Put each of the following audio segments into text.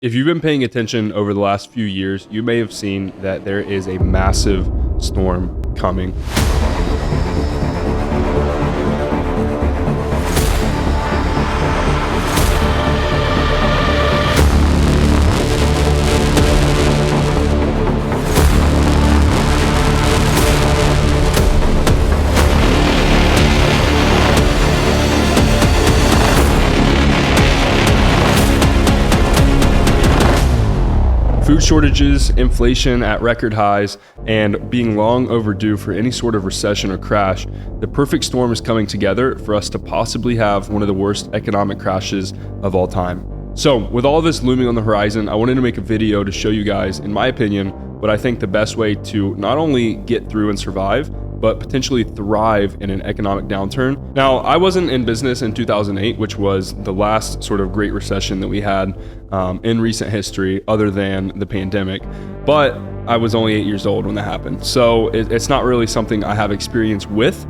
If you've been paying attention over the last few years, you may have seen that there is a massive storm coming. Food shortages, inflation at record highs, and being long overdue for any sort of recession or crash, the perfect storm is coming together for us to possibly have one of the worst economic crashes of all time. So with all of this looming on the horizon, I wanted to make a video to show you guys, in my opinion, what I think the best way to not only get through and survive, but potentially thrive in an economic downturn. Now, I wasn't in business in 2008, which was the last sort of great recession that we had in recent history other than the pandemic, but I was only 8 years old when that happened. So it's not really something I have experience with,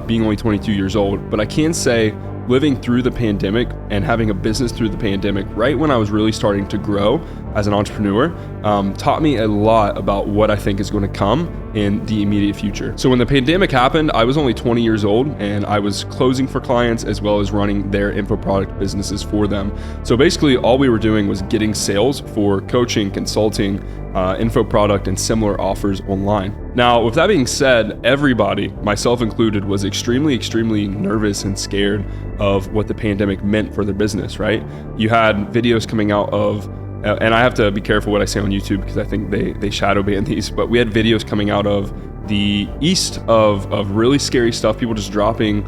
being only 22 years old, but I can say living through the pandemic and having a business through the pandemic right when I was really starting to grow as an entrepreneur taught me a lot about what I think is going to come in the immediate future. So when the pandemic happened, I was only 20 years old and I was closing for clients as well as running their info product businesses for them. So basically all we were doing was getting sales for coaching, consulting, info product, and similar offers online. Now, with that being said, everybody, myself included, was extremely nervous and scared of what the pandemic meant for their business, right? You had videos coming out of and I have to be careful what I say on YouTube because I think they shadow ban these, but we had videos coming out of the east of really scary stuff, people just dropping.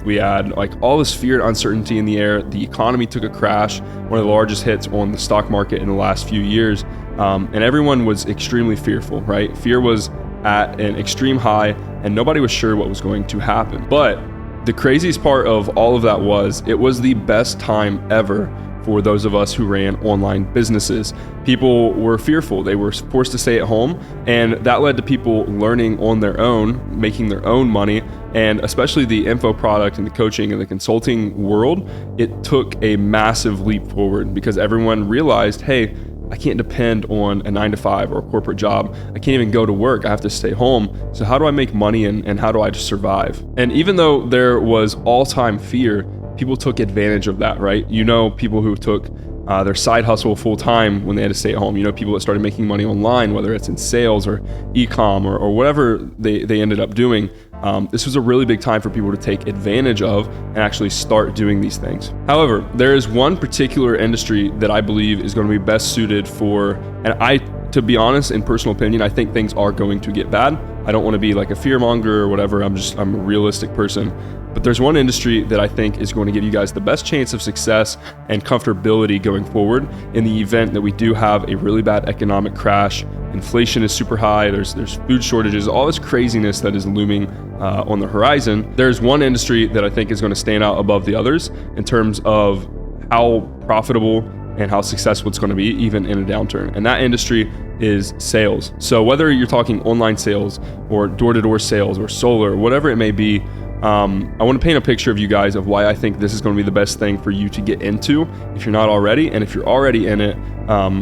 We had like all this fear and uncertainty in the air. The economy took a crash, one of the largest hits on the stock market in the last few years. And everyone was extremely fearful, right? Fear was at an extreme high and nobody was sure what was going to happen. But the craziest part of all of that was it was the best time ever for those of us who ran online businesses. People were fearful. They were forced to stay at home, and that led to people learning on their own, making their own money, and especially the info product and the coaching and the consulting world, it took a massive leap forward because everyone realized, hey, I can't depend on a 9-to-5 or a corporate job. I can't even go to work. I have to stay home. So how do I make money and how do I just survive? And even though there was all-time fear, people took advantage of that, right? You know, people who took their side hustle full time when they had to stay at home. You know, people that started making money online, whether it's in sales or e-com or whatever they ended up doing. This was a really big time for people to take advantage of and actually start doing these things. However, there is one particular industry that I believe is going to be best suited for, and to be honest, in personal opinion, I think things are going to get bad. I don't want to be like a fear monger or whatever. I'm a realistic person. But there's one industry that I think is going to give you guys the best chance of success and comfortability going forward in the event that we do have a really bad economic crash. Inflation is super high. There's food shortages, all this craziness that is looming on the horizon. There's one industry that I think is going to stand out above the others in terms of how profitable and how successful it's going to be even in a downturn. And that industry is sales. So whether you're talking online sales or door-to-door sales or solar, whatever it may be, I want to paint a picture of you guys of why I think this is going to be the best thing for you to get into if you're not already. And if you're already in it,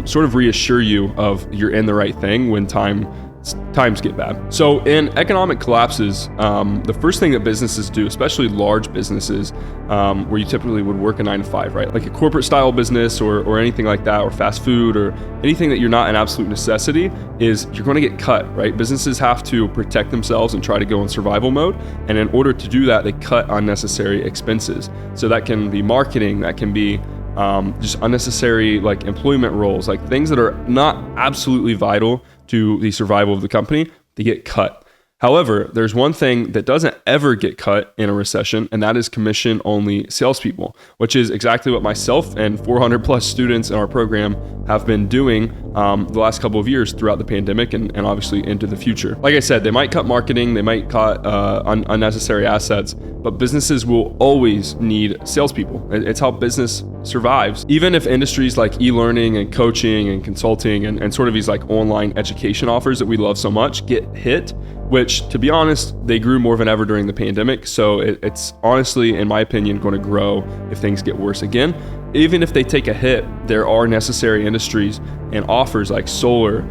sort of reassure you of you're in the right thing when times get bad. So in economic collapses, the first thing that businesses do, especially large businesses, where you typically would work a 9-to-5, right? Like a corporate style business or anything like that, or fast food or anything that you're not an absolute necessity, is you're going to get cut, right? Businesses have to protect themselves and try to go in survival mode. And in order to do that, they cut unnecessary expenses. So that can be marketing, that can be just unnecessary like employment roles, like things that are not absolutely vital to the survival of the company, they get cut. However, there's one thing that doesn't ever get cut in a recession, and that is commission-only salespeople, which is exactly what myself and 400 plus students in our program have been doing the last couple of years throughout the pandemic and obviously into the future. Like I said, they might cut marketing, they might cut unnecessary assets, but businesses will always need salespeople. It's how business survives. Even if industries like e-learning and coaching and consulting and sort of these like online education offers that we love so much get hit, which, to be honest, they grew more than ever during the pandemic. So it's honestly, in my opinion, going to grow if things get worse again. even if they take a hit, there are necessary industries and offers like solar.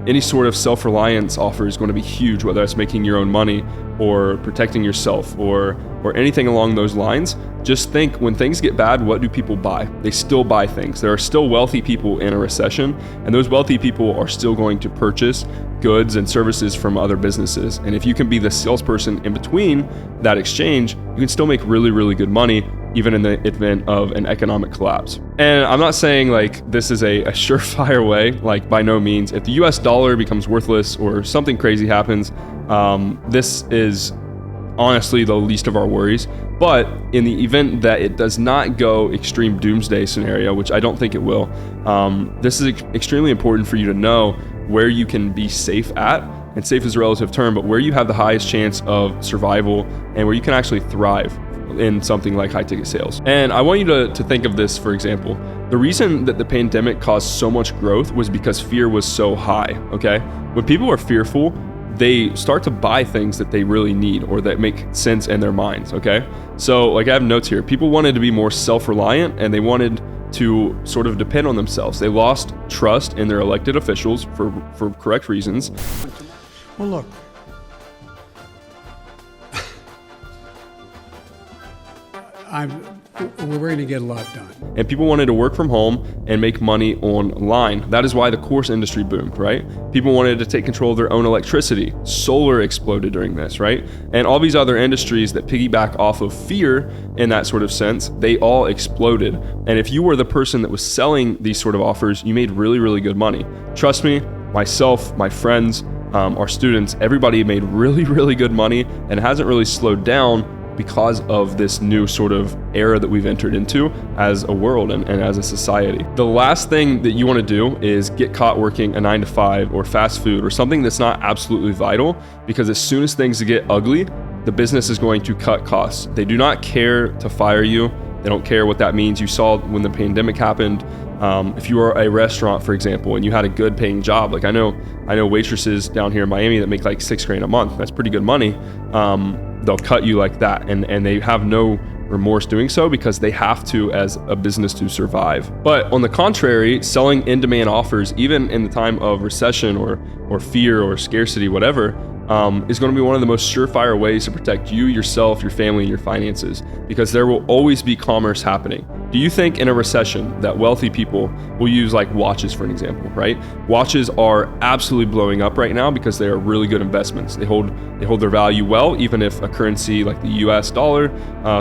Any sort of self-reliance offer is going to be huge, whether it's making your own money or protecting yourself or anything along those lines. Just think, when things get bad, what do people buy? They still buy things. There are still wealthy people in a recession, and those wealthy people are still going to purchase goods and services from other businesses. And if you can be the salesperson in between that exchange, you can still make really, really good money, even in the event of an economic collapse. And I'm not saying like this is a surefire way, like by no means. If the US dollar becomes worthless or something crazy happens, this is honestly the least of our worries. But in the event that it does not go extreme doomsday scenario, which I don't think it will, this is extremely important for you to know where you can be safe at. And safe is a relative term, but where you have the highest chance of survival and where you can actually thrive in something like high ticket sales. And I want you to think of this, for example. The reason that the pandemic caused so much growth was because fear was so high, okay? When people are fearful, they start to buy things that they really need or that make sense in their minds, okay? So like I have notes here. People wanted to be more self-reliant and they wanted to sort of depend on themselves. They lost trust in their elected officials for correct reasons. Well, look, we're going to get a lot done. And people wanted to work from home and make money online. That is why the course industry boomed, right? People wanted to take control of their own electricity. Solar exploded during this, right? And all these other industries that piggyback off of fear in that sort of sense, they all exploded. And if you were the person that was selling these sort of offers, you made really, really good money. Trust me, myself, my friends, our students, everybody made really, really good money, and it hasn't really slowed down because of this new sort of era that we've entered into as a world and as a society. The last thing that you want to do is get caught working a 9-to-5 or fast food or something that's not absolutely vital, because as soon as things get ugly, the business is going to cut costs. They do not care to fire you. They don't care what that means. You saw when the pandemic happened, if you are a restaurant, for example, and you had a good paying job, like I know waitresses down here in Miami that make like $6,000 a month. That's pretty good money. They'll cut you like that, and they have no remorse doing so because they have to as a business to survive. But on the contrary, selling in-demand offers, even in the time of recession or fear or scarcity, whatever, is going to be one of the most surefire ways to protect you, yourself, your family, and your finances, because there will always be commerce happening. Do you think in a recession that wealthy people will use like watches, for an example, right? Watches are absolutely blowing up right now because they are really good investments. They hold their value well, even if a currency like the US dollar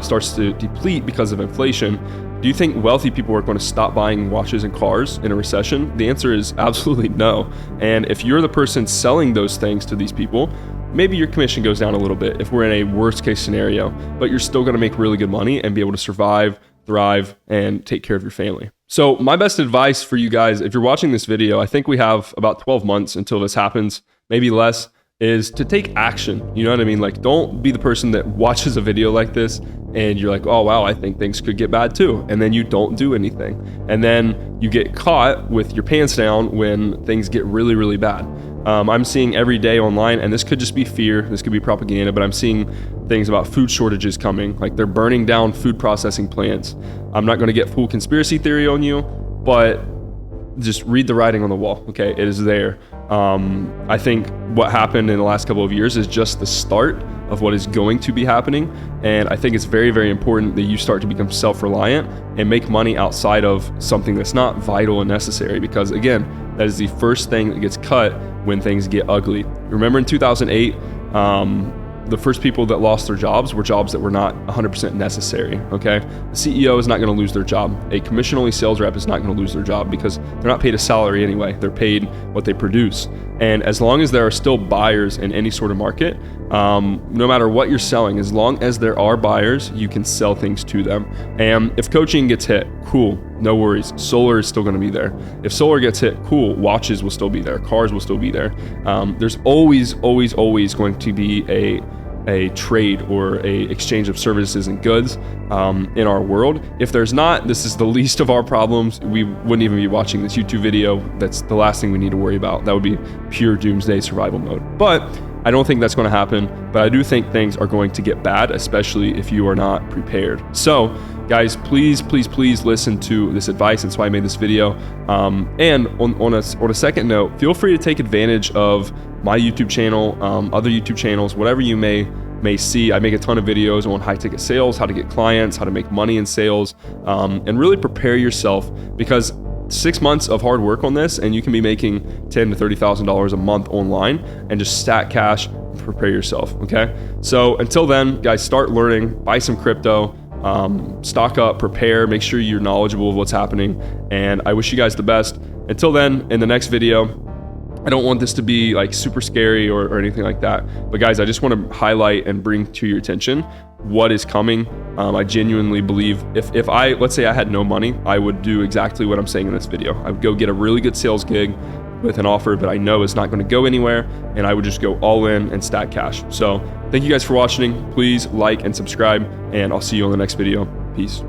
starts to deplete because of inflation. Do you think wealthy people are going to stop buying watches and cars in a recession? The answer is absolutely no. And if you're the person selling those things to these people, maybe your commission goes down a little bit if we're in a worst case scenario, but you're still going to make really good money and be able to survive, thrive, and take care of your family. So my best advice for you guys, if you're watching this video, I think we have about 12 months until this happens, maybe less, is to take action. You know what I mean? Like, don't be the person that watches a video like this and you're like, oh wow, I think things could get bad too. And then you don't do anything. And then you get caught with your pants down when things get really, really bad. I'm seeing every day online, and this could just be fear, this could be propaganda, but I'm seeing things about food shortages coming, like they're burning down food processing plants. I'm not gonna get full conspiracy theory on you, but just read the writing on the wall, okay? It is there. I think what happened in the last couple of years is just the start of what is going to be happening. And I think it's very, very important that you start to become self-reliant and make money outside of something that's not vital and necessary, because again, that is the first thing that gets cut when things get ugly. Remember in 2008, the first people that lost their jobs were jobs that were not 100% necessary, okay? The CEO is not gonna lose their job. A commission-only sales rep is not gonna lose their job because they're not paid a salary anyway. They're paid what they produce. And as long as there are still buyers in any sort of market, no matter what you're selling, as long as there are buyers, you can sell things to them. And if coaching gets hit, cool, no worries. Solar is still gonna be there. If solar gets hit, cool, watches will still be there, cars will still be there. There's always going to be a trade or a exchange of services and goods in our world. If there's not, this is the least of our problems. We wouldn't even be watching this YouTube video. That's the last thing we need to worry about. That would be pure doomsday survival mode. But I don't think that's going to happen, but I do think things are going to get bad, especially if you are not prepared. So Guys, please listen to this advice. That's why I made this video. And on a second note, feel free to take advantage of my YouTube channel, other YouTube channels, whatever you may see. I make a ton of videos on high ticket sales, how to get clients, how to make money in sales, and really prepare yourself, because 6 months of hard work on this and you can be making $10,000 to $30,000 a month online and just stack cash and prepare yourself. Okay. So until then, guys, start learning, buy some crypto, stock up, prepare, make sure you're knowledgeable of what's happening. And I wish you guys the best. Until then, in the next video, I don't want this to be like super scary or anything like that. But guys, I just want to highlight and bring to your attention what is coming. I genuinely believe if let's say I had no money, I would do exactly what I'm saying in this video. I would go get a really good sales gig with an offer that I know is not going to go anywhere, and I would just go all in and stack cash. So thank you guys for watching. Please like and subscribe, and I'll see you on the next video. Peace.